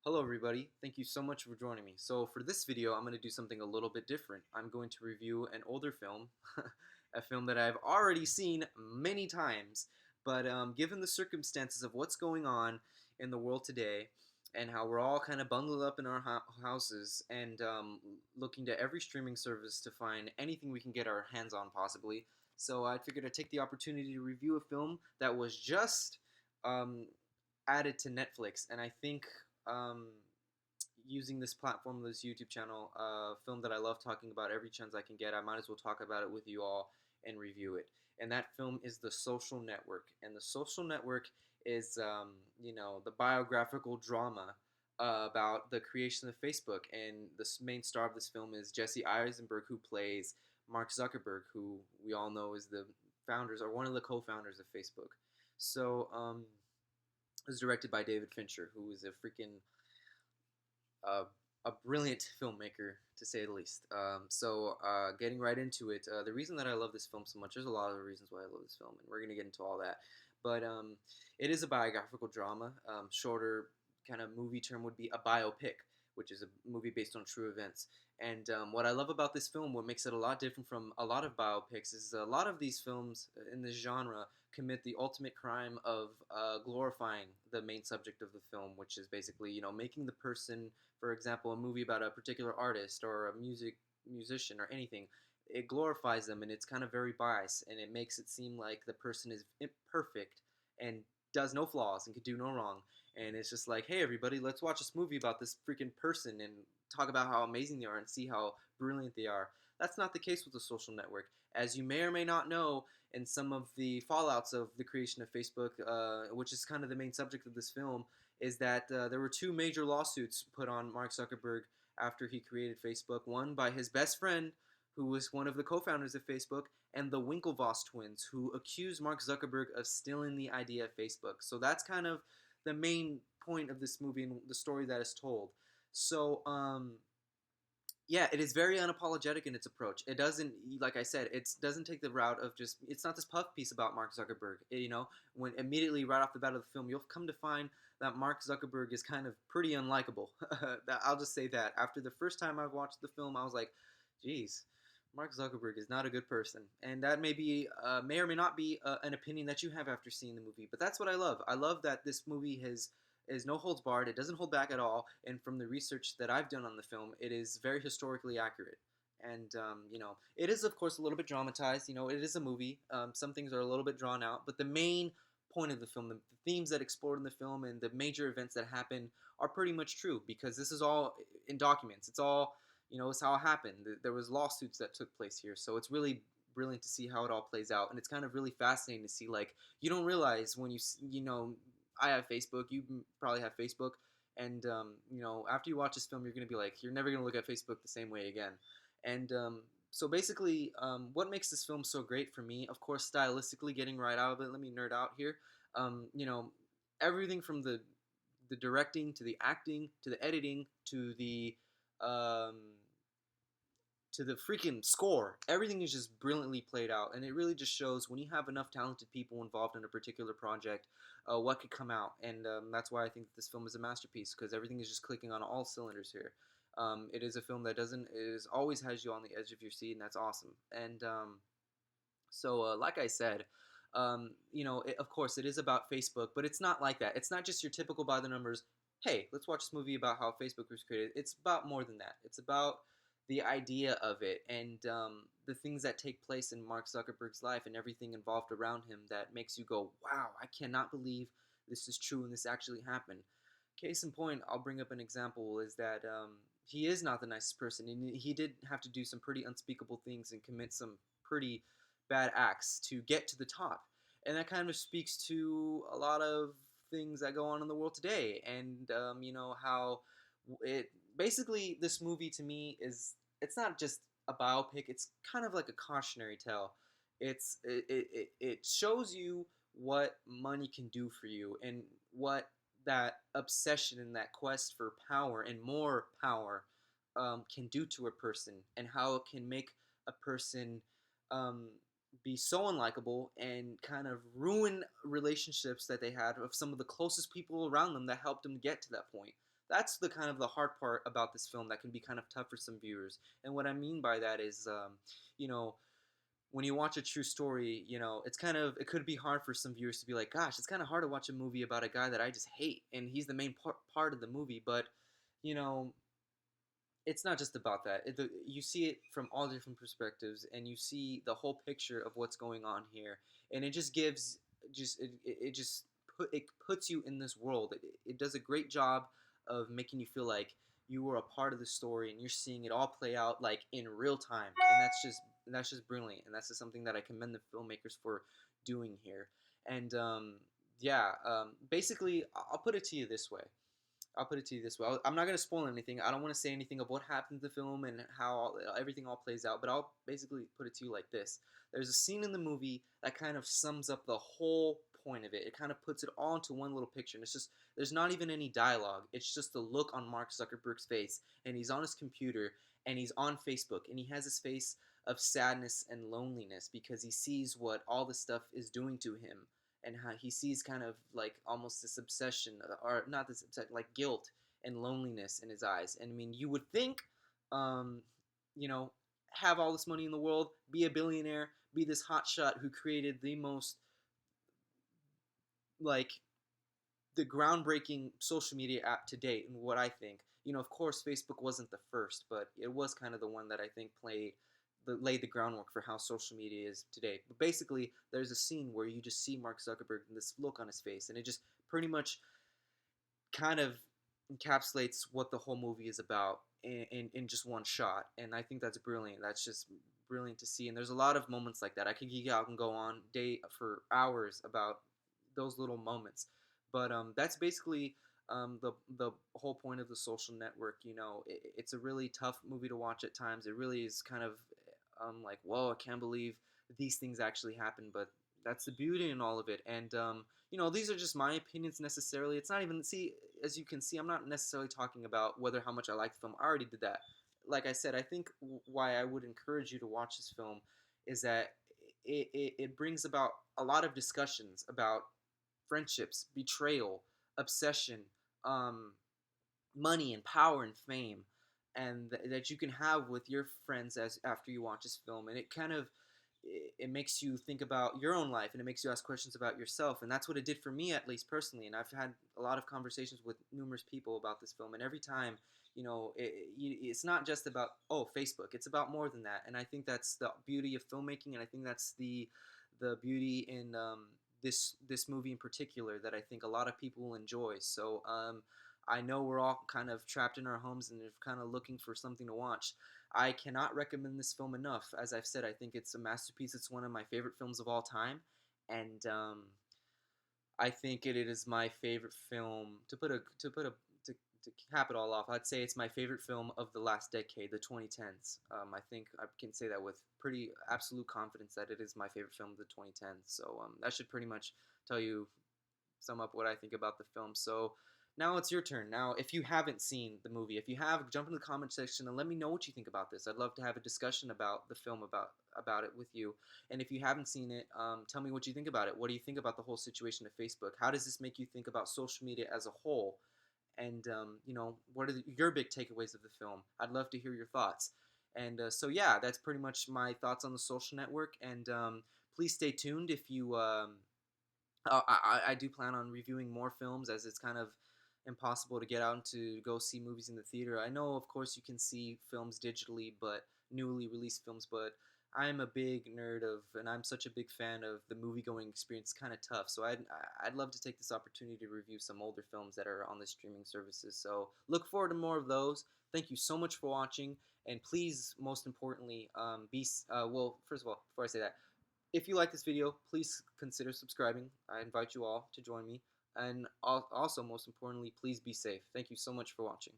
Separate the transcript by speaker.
Speaker 1: Hello everybody, thank you so much for joining me. So for this video, I'm going to do something a little bit different. I'm going to review an older film, a film that I've already seen many times, but given the circumstances of what's going on in the world today, and how we're all kind of bundled up in our houses and looking to every streaming service to find anything we can get our hands on possibly. So I figured I'd take the opportunity to review a film that was just um, added to Netflix, and I think um, using this platform, this YouTube channel, film that I love talking about every chance I can get, I might as well talk about it with you all and review it. And that film is The Social Network. And The Social Network is, the biographical drama about the creation of Facebook. And the main star of this film is Jesse Eisenberg, who plays Mark Zuckerberg, who we all know is the founders or one of the co-founders of Facebook. So, it was directed by David Fincher, who is a freaking a brilliant filmmaker to say the least. Getting right into it, the reason that I love this film so much, there's a lot of reasons why I love this film, and we're gonna get into all that. But it is a biographical drama. Shorter kind of movie term would be a biopic, which is a movie based on true events. And what I love about this film, what makes it a lot different from a lot of biopics, is a lot of these films in this genre commit the ultimate crime of glorifying the main subject of the film, which is basically making the person, for example, a movie about a particular artist or a musician or anything. It glorifies them and it's kind of very biased and it makes it seem like the person is perfect and does no flaws and could do no wrong. And it's just like, hey everybody, let's watch this movie about this freaking person and talk about how amazing they are and see how brilliant they are. That's not the case with The Social Network. As you may or may not know, in some of the fallouts of the creation of Facebook, which is kind of the main subject of this film, is that there were two major lawsuits put on Mark Zuckerberg after he created Facebook. One by his best friend, who was one of the co-founders of Facebook, and the Winklevoss twins, who accused Mark Zuckerberg of stealing the idea of Facebook. So that's kind of the main point of this movie and the story that is told. So, yeah, it is very unapologetic in its approach. It doesn't, like I said, it doesn't take the route of just. It's not this puff piece about Mark Zuckerberg. When immediately right off the bat of the film, you'll come to find that Mark Zuckerberg is kind of pretty unlikable. I'll just say that. After the first time I watched the film, I was like, "Geez, Mark Zuckerberg is not a good person," and that may or may not be an opinion that you have after seeing the movie. But that's what I love. I love that this movie has is no holds barred. It doesn't hold back at all. And from the research that I've done on the film, it is very historically accurate. And it is of course a little bit dramatized. It is a movie. Some things are a little bit drawn out, but the main point of the film, the themes that explored in the film, and the major events that happen are pretty much true because this is all in documents. It's all it's how it happened. There was lawsuits that took place here, so it's really brilliant to see how it all plays out, and it's kind of really fascinating to see. Like, you don't realize when I have Facebook. You probably have Facebook, and after you watch this film, you're gonna be like, you're never gonna look at Facebook the same way again. And so basically, what makes this film so great for me, of course, stylistically, getting right out of it. Let me nerd out here. Um, you know, Everything from the directing to the acting to the editing um, to the freaking score. Everything is just brilliantly played out, and it really just shows when you have enough talented people involved in a particular project, what could come out. And that's why I think that this film is a masterpiece because everything is just clicking on all cylinders here. It is a film that doesn't is always has you on the edge of your seat, and that's awesome. And like I said, of course, it is about Facebook, but it's not like that. It's not just your typical by the numbers. Hey, let's watch this movie about how Facebook was created. It's about more than that. It's about the idea of it and the things that take place in Mark Zuckerberg's life and everything involved around him that makes you go, wow, I cannot believe this is true and this actually happened. Case in point, I'll bring up an example is that he is not the nicest person, and he did have to do some pretty unspeakable things and commit some pretty bad acts to get to the top. And that kind of speaks to a lot of things that go on in the world today, and how it basically this movie to me it's not just a biopic. It's kind of like a cautionary tale. It shows you what money can do for you and what that obsession and that quest for power and more power can do to a person and how it can make a person um, be so unlikable and kind of ruin relationships that they had with some of the closest people around them that helped them get to that point. That's the kind of the hard part about this film that can be kind of tough for some viewers. And what I mean by that is, you know, when you watch a true story, it's kind of it could be hard for some viewers to be like, gosh, it's kind of hard to watch a movie about a guy that I just hate, and he's the main part of the movie. But you know, it's not just about that. You see it from all different perspectives, and you see the whole picture of what's going on here, and it just gives just it just it puts you in this world. It does a great job of making you feel like you were a part of the story, and you're seeing it all play out like in real time, and that's just brilliant, and that's just something that I commend the filmmakers for doing here. And yeah, basically, I'll put it to you this way. I'll put it to you this way. I'm not going to spoil anything. I don't want to say anything of what happens in the film and how everything all plays out, but I'll basically put it to you like this. There's a scene in the movie that kind of sums up the whole point of it. It kind of puts it all into one little picture. And it's just, there's not even any dialogue. It's just the look on Mark Zuckerberg's face. And he's on his computer and he's on Facebook and he has this face of sadness and loneliness because he sees what all this stuff is doing to him, and how he sees kind of like almost this obsession, or not this obsession, like guilt and loneliness in his eyes. And I mean, you would think, um, you know, have all this money in the world, be a billionaire, be this hotshot who created the most like the groundbreaking social media app to date, and what I think. Of course, Facebook wasn't the first, but it was kind of the one that I think laid the groundwork for how social media is today. But basically, there's a scene where you just see Mark Zuckerberg and this look on his face, and it just pretty much kind of encapsulates what the whole movie is about in just one shot. And I think that's brilliant. That's just brilliant to see. And there's a lot of moments like that. I could geek out and go on day for hours about those little moments. But that's basically the whole point of The Social Network. It's a really tough movie to watch at times. It really is kind of like, whoa, I can't believe these things actually happen. But that's the beauty in all of it. And these are just my opinions necessarily. It's not even, see, as you can see, I'm not necessarily talking about whether how much I like the film. I already did that. Like I said, I think why I would encourage you to watch this film is that it brings about a lot of discussions about friendships, betrayal, obsession, um, money and power and fame, and that you can have with your friends as after you watch this film. And it kind of it makes you think about your own life, and it makes you ask questions about yourself. And that's what it did for me, at least personally. And I've had a lot of conversations with numerous people about this film, and every time, it's not just about, oh, Facebook. It's about more than that. And I think that's the beauty of filmmaking, and I think that's the beauty in this movie in particular, that I think a lot of people will enjoy. So I know we're all kind of trapped in our homes and they're kind of looking for something to watch. I cannot recommend this film enough. As I've said, I think it's a masterpiece. It's one of my favorite films of all time, and I think it is my favorite film. To cap it all off, I'd say it's my favorite film of the last decade, the 2010s. I think I can say that with pretty absolute confidence that it is my favorite film of the 2010s. So that should pretty much tell you, sum up what I think about the film. So now it's your turn. Now, if you haven't seen the movie, if you have, jump in the comment section and let me know what you think about this. I'd love to have a discussion about the film, about it with you. And if you haven't seen it, tell me what you think about it. What do you think about the whole situation of Facebook? How does this make you think about social media as a whole? And what are your big takeaways of the film? I'd love to hear your thoughts. And so yeah, that's pretty much my thoughts on The Social Network. And please stay tuned if you. I do plan on reviewing more films, as it's kind of impossible to get out and to go see movies in the theater. I know, of course, you can see films digitally, but newly released films, but I'm a big nerd of, and I'm such a big fan of the movie going experience. Kind of tough, so I'd love to take this opportunity to review some older films that are on the streaming services. So look forward to more of those. Thank you so much for watching, and please, most importantly, well, first of all, before I say that, if you like this video, please consider subscribing. I invite you all to join me. And also, most importantly, please be safe. Thank you so much for watching.